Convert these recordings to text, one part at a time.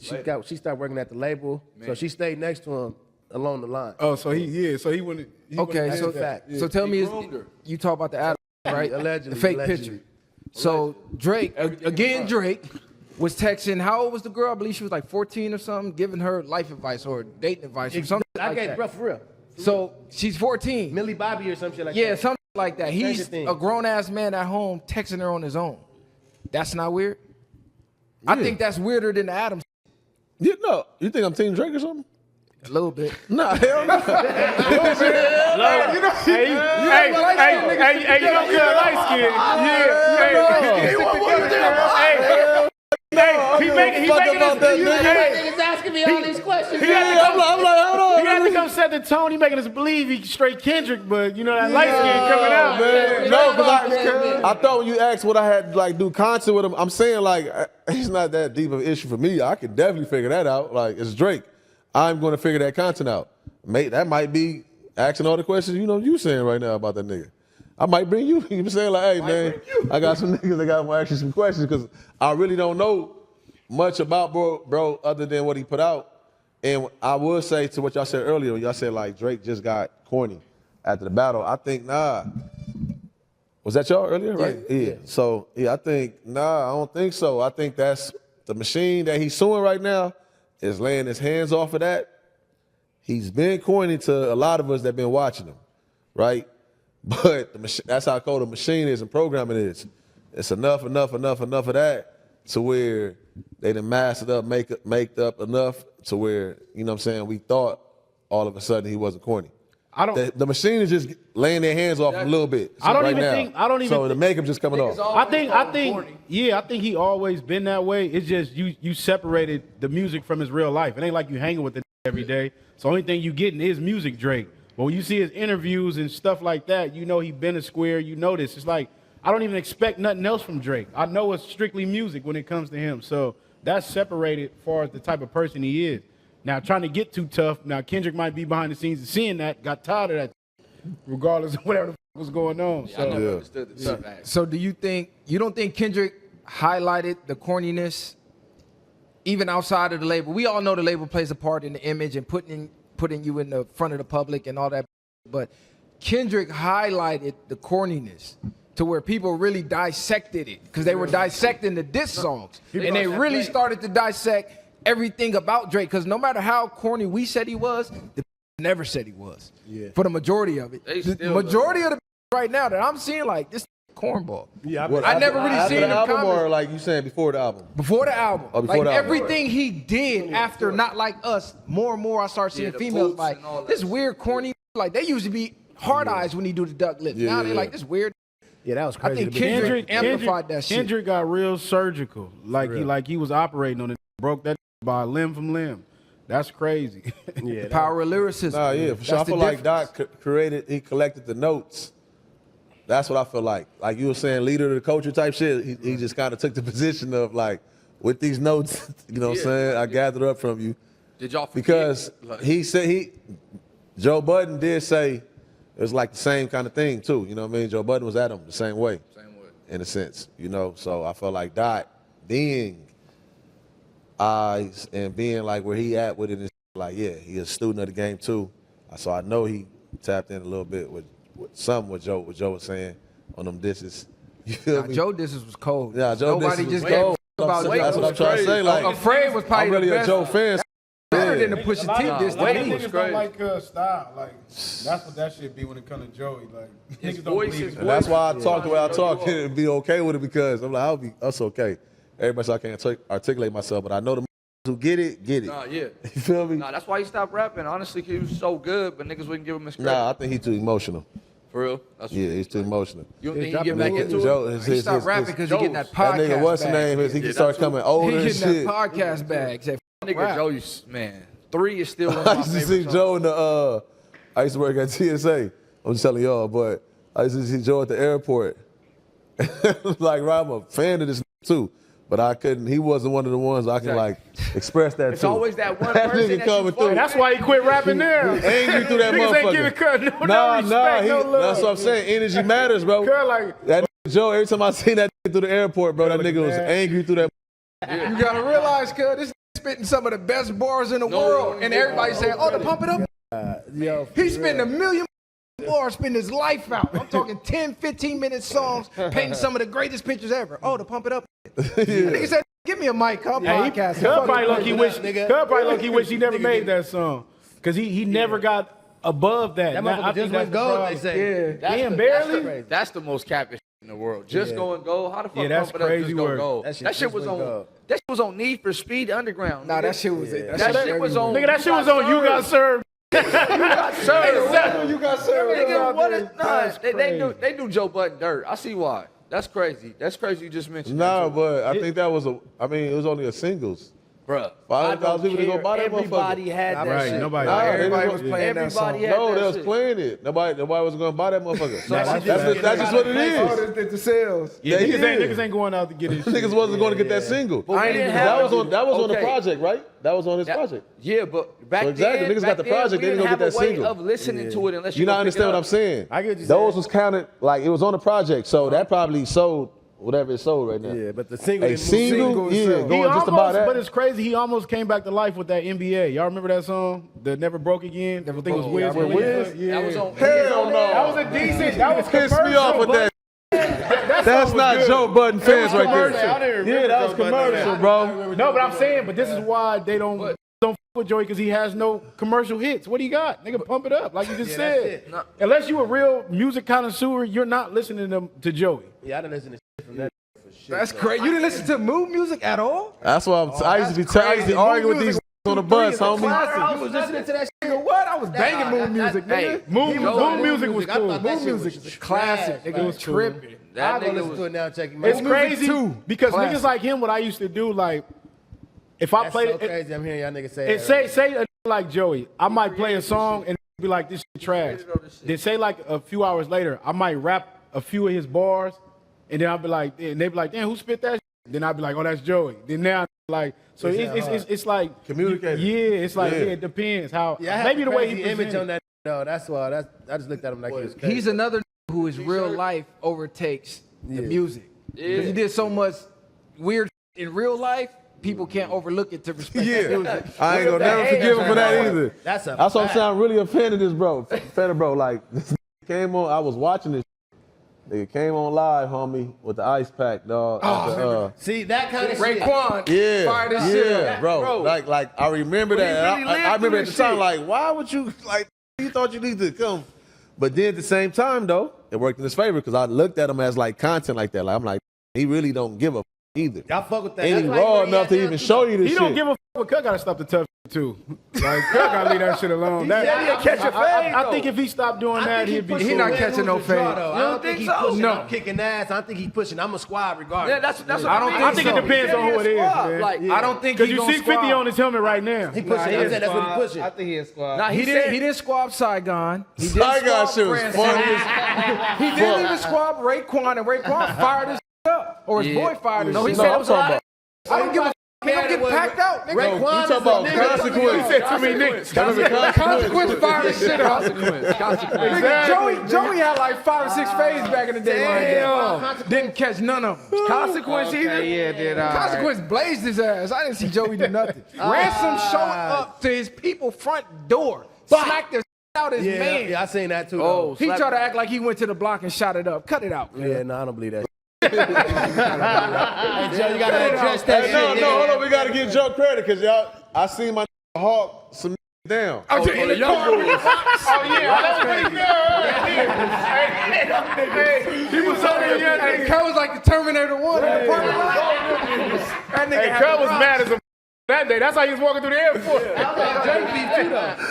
She started working at the label, so she stayed next to him along the line. Oh, so he wouldn't. Okay, So tell me, you talk about the Adam, right? Allegedly, the fake picture. So Drake, again, Drake was texting. How old was the girl? I believe she was like 14 or something, giving her life advice or dating advice or something. For real. So she's 14. Millie Bobby or some shit like that. Yeah, something like that. He's a grown ass man at home texting her on his own. That's not weird. Yeah. I think that's weirder than the Adams. Yeah, no. You think I'm Team Drake or something? A little bit. Nah, hell no. Hey, you know good light skin. He making niggas asking me all these questions. He had to come set the tone. He making us believe he straight Kendrick, but you know that light skin coming out. Man. No, because I thought when you asked what I had to like do content with him, I'm saying like it's not that deep of an issue for me. I could definitely figure that out. Like it's Drake. I'm going to figure that content out. Mate, that might be asking all the questions you saying right now about that nigga. I might bring you. You saying like, hey man, I got some niggas that got to ask you some questions because I really don't know much about bro, other than what he put out. And I will say to what y'all said earlier, y'all said like Drake just got corny after the battle. I think nah. Was that y'all earlier? Right? Yeah. So I think nah. I don't think so. I think that's the machine that he's suing right now. Is laying his hands off of that. He's been corny to a lot of us that been watching him, right? But that's how cold the machine is and programming is. It's enough of that to where they done mastered up, make up enough to where, you know what I'm saying, we thought all of a sudden he wasn't corny. The machine is just laying their hands off him a little bit. I don't even think. So the makeup just coming off. I think he always been that way. It's just you separated the music from his real life. It ain't like you hanging with the every day. So the only thing you getting is music, Drake. But when you see his interviews and stuff like that, you know he been a square. You know this. It's like I don't even expect nothing else from Drake. I know it's strictly music when it comes to him. So that's separated as far as the type of person he is. Now, trying to get too tough. Now, Kendrick might be behind the scenes and seeing that, got tired of that, regardless of whatever the was going on. Yeah, I never understood the tough act. So you don't think Kendrick highlighted the corniness even outside of the label? We all know the label plays a part in the image and putting you in the front of the public and all that. But Kendrick highlighted the corniness to where people really dissected it because they were dissecting the diss songs. And they really started to dissect everything about Drake, because no matter how corny we said he was, the never said he was. Yeah. For the majority of it. The majority of the right now that I'm seeing, like, this cornball. Yeah, I never really seen the him album comment. or like you saying before the album? Before the album. Oh, before like the album. Everything he did after Not Like Us, more and more I start seeing females like, this weird corny, like they used to be hard eyes when he do the duck lips. Now they're like, this weird. Yeah, that was crazy. I think Kendrick amplified that shit. Kendrick got real surgical. Like he was operating on it, broke that by limb from limb. That's crazy. Yeah, power of lyricism. Nah, yeah, for sure. I feel like Doc he collected the notes. That's what I feel like. Like you were saying, leader of the culture type shit. He just kind of took the position of like, with these notes, you know what I'm saying? I gathered up from you. Did y'all forget? Because he said Joe Budden did say it was like the same kind of thing too. You know what I mean? Joe Budden was at him the same way. In a sense, you know. So I felt like Doc being eyes and being like where he at with it, is like, yeah, he a student of the game too. So I know he tapped in a little bit with some what Joe was saying on them disses. You feel me? Joe disses was cold. Yeah, Joe Nobody disses just was gave cold. That's what I'm trying to say. Like, Afraid was probably I'm really the best. a Joe fan. Better than the Pusha T diss. A lot of niggas don't like style. Like that's what that shit be when it comes to Joey. Like his niggas don't voice believe is. And that's why I talk the way I talk and be okay with it, because I'm like, that's okay. Everybody says I can't articulate myself, but I know the who get it. Nah, yeah. You feel me? Nah, that's why he stopped rapping. Honestly, he was so good, but niggas wouldn't give him his credit. Nah, I think he's too emotional. For real? Yeah, he's too emotional. You don't think he get back into it? He stopped rapping because he getting that podcast That nigga, what's his name? He started coming older and He getting shit. that podcast bag. Nigga Joe, man. 3 is still one of my I used to favorite see songs. Joe in the, I used to work at TSA. I'm just telling y'all, but I used to see Joe at the airport. Like, right, I'm a fan of this too, but I couldn't, he wasn't one of the ones I can like express that It's to. always that one That person nigga that coming you through. fuck. That's why he quit rapping there. Angry through that Niggas motherfucker. ain't giving cut no respect, no love. That's what I'm saying. Energy matters, bro. Cut like That Joe, every time I seen that through the airport, bro, that nigga was angry through that. You gotta realize, cuz this spitting some of the best bars in the world, and everybody's saying, "Oh, to pump it up." Yo, He's spitting a million bars, spitting his life out. I'm talking 10, 15-minute songs, painting some of the greatest pictures ever. Oh, to pump it up. Nigga said, "Give me a mic, I'm podcasting." Cub probably low-key wish he never made that song. Because he never got above that. That Now, I motherfucker think just that's went the gold, problem. they say. Damn, barely? That's the most capping in the world. Just going gold. How the fuck Yeah, that's Pump It Up crazy just go work. gold? That shit That shit just was went on. gold. That shit was on Need for Speed Underground. Nah, nigga. that shit was it. That shit was on. Nigga, that shit was on You Got Served. You got served. You got served. Nigga, what is, nah, That's they do Joe Budden dirt. I see why. That's crazy. That's crazy you just mentioned No, that. but I think that was it was only a singles. Bruh. 500,000 people to go buy that Everybody motherfucker. had that Right, shit. nobody. Nah, Everybody they was was- playing that song. Everybody had No, that they was shit. playing it. Nobody wasn't gonna buy that motherfucker. that's That's what it Oh, is. the sales. Yeah, They niggas is. ain't going out to get his Niggas wasn't going to get that single. But we didn't have That was on. That was on the okay. project, right? That was on his That- project. Yeah, but back So exactly, then, niggas got the project, we they didn't didn't go have get that a way single. of listening to it unless You not go pick understand it what up. I'm saying? I get what you're Those saying. was counted like it was on the project, so that probably sold whatever it sold right now. Yeah, but the single A didn't move. single, yeah, itself. going just about that. But it's crazy. He almost came back to life with that NBA. Y'all remember that song? The Never Broke Again? I think it was Wiz. With Wiz? Yeah. That was on. Hell no. That was a decent. That was Pissed me off with that. That's not Joe Budden fans right there. Yeah, that was commercial, bro. No, but I'm saying, but this is why they don't fuck with Joey, because he has no commercial hits. What do you got? Nigga, pump it up, like you just Yeah, said. that's it. No. Unless you a real music connoisseur, you're not listening to Joey. Yeah, I didn't listen to shit from that for shit. That's so. crazy. You didn't listen to mood music at all? That's why I used to be arguing with these on the bus, homie. You was listening to that shit. Nigga, what? I was banging mood music, Hey, nigga. Moon music was I cool. thought that Mood shit was music just classic. trash, Nigga, it was like, tripping. That I'll go nigga listen was. to it now and check him It's out. crazy too. because Classic. niggas like him, what I used to do, like, if I That's played so it, crazy. I'm hearing y'all niggas say it that. say a nigga like Joey, I might play a song and be like, this shit trash. Then say like a few hours later, I might rap a few of his bars, and then I'll be like, and they be like, damn, who spit that shit? Then I'll be like, oh, that's Joey. Then now, like, so it's like Communicating. Yeah, it's like Yeah. it depends how. Yeah, I had maybe the the way he crazy image presented. on that. No, that's why. I just looked at him like he was crazy. He's another who his real life overtakes the music. Because he did so much weird in real life, people can't overlook it to respect the music. I ain't gonna never forgive him for that either. That's a That's what I'm fact. saying. I'm really offended this bro. Like this came on. I was watching this. Nigga came on live, homie, with the ice pack, dog. See that kind of shit. Raekwon Yeah, fired his shit yeah, up. bro. Like I remember that. really And I lived remember through at the this time, shit. like, why would you like? You thought you needed to come, but then at the same time, though, it worked in his favor because I looked at him as like content like that. Like I'm like, he really don't give a either. Y'all fuck with that. Ain't he That's like raw where he enough at to now, even too, show though. you this He shit? don't give a fuck. But Cut gotta stop the tough shit too. Like Cut gotta leave that shit alone. That, said he'll catch a fade, I think if he stopped doing I that, think he'd be. pushing He not Red catching no Rose to draw, fade. though. You I don't don't think think he's so? pushing. No. I'm kicking ass. I think he's pushing. I'm a squad regardless. Yeah, that's what I don't I mean. think I think it so. depends on who it is, man. Like, I don't think Because he you gonna see 50 squab. on his helmet right now. He pushing. I said that's what he pushing. I think he is squad. nah, He didn't squab Saigon. He didn't Saigon squab shit was France. funny as He didn't even squab Raekwon, and Raekwon fired his up. Or his boy fired his No, he shit said up. it was a lot. I don't give a he don't get packed out, nigga. Raekwon You talking is a about nigga. consequence? He said too many niggas. Consequence fired his shit up. Consequence. Nigga, Joey had like 5 or 6 fades back in the day. Damn. Didn't catch none of them. Consequence either. Yeah, did I? Consequence blazed his ass. I didn't see Joey do nothing. Ransom showed up to his people front door, smacked the out his man. Yeah, I seen that too. Oh, He tried to act like he went to the block and shot it up. Cut it out. yeah, no, I don't believe that. Hey, Joe, you gotta address that Hey, no, shit. hold on. We gotta give Joe credit because y'all. I seen my hawk some down. Oh, yeah, the young boys. He was so Hey, Cub was like the Terminator 1 in the parking lot. That nigga Hey, had Cut the was rocks. mad as a that day. That's how he was walking through the airport.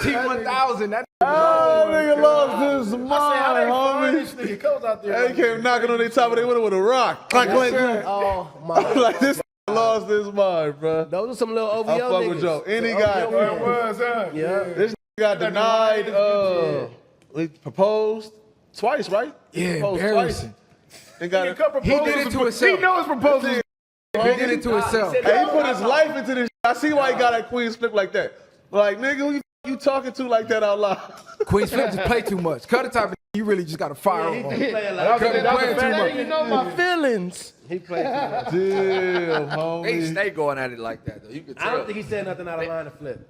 T1000. That Oh, nigga lost his mind, How they find homie. this nigga Cubs out there? They came knocking on their top and they went with a rock. Like, Oh my. like this lost his mind, bro. Those are some little OVO I fuck niggas. with Joe. And he Some got, OVO niggas. was, huh? Yeah. this got denied, he proposed twice, right? Yeah, Proposed embarrassing. twice. And got He did it to himself. He knows his proposal. He did it to himself. Hey, he put his life into this. I see why he got that Queen's flip like that. Like, nigga, who you talking to like that out loud? Queen's Flip just play too much. Cut the type of You really just got to fire He him. playing That like was a fair Hey, you know my feelings. He played too much. Damn, They homie. stay going at it like that though. You can tell. I don't think he said nothing out of line to Flip.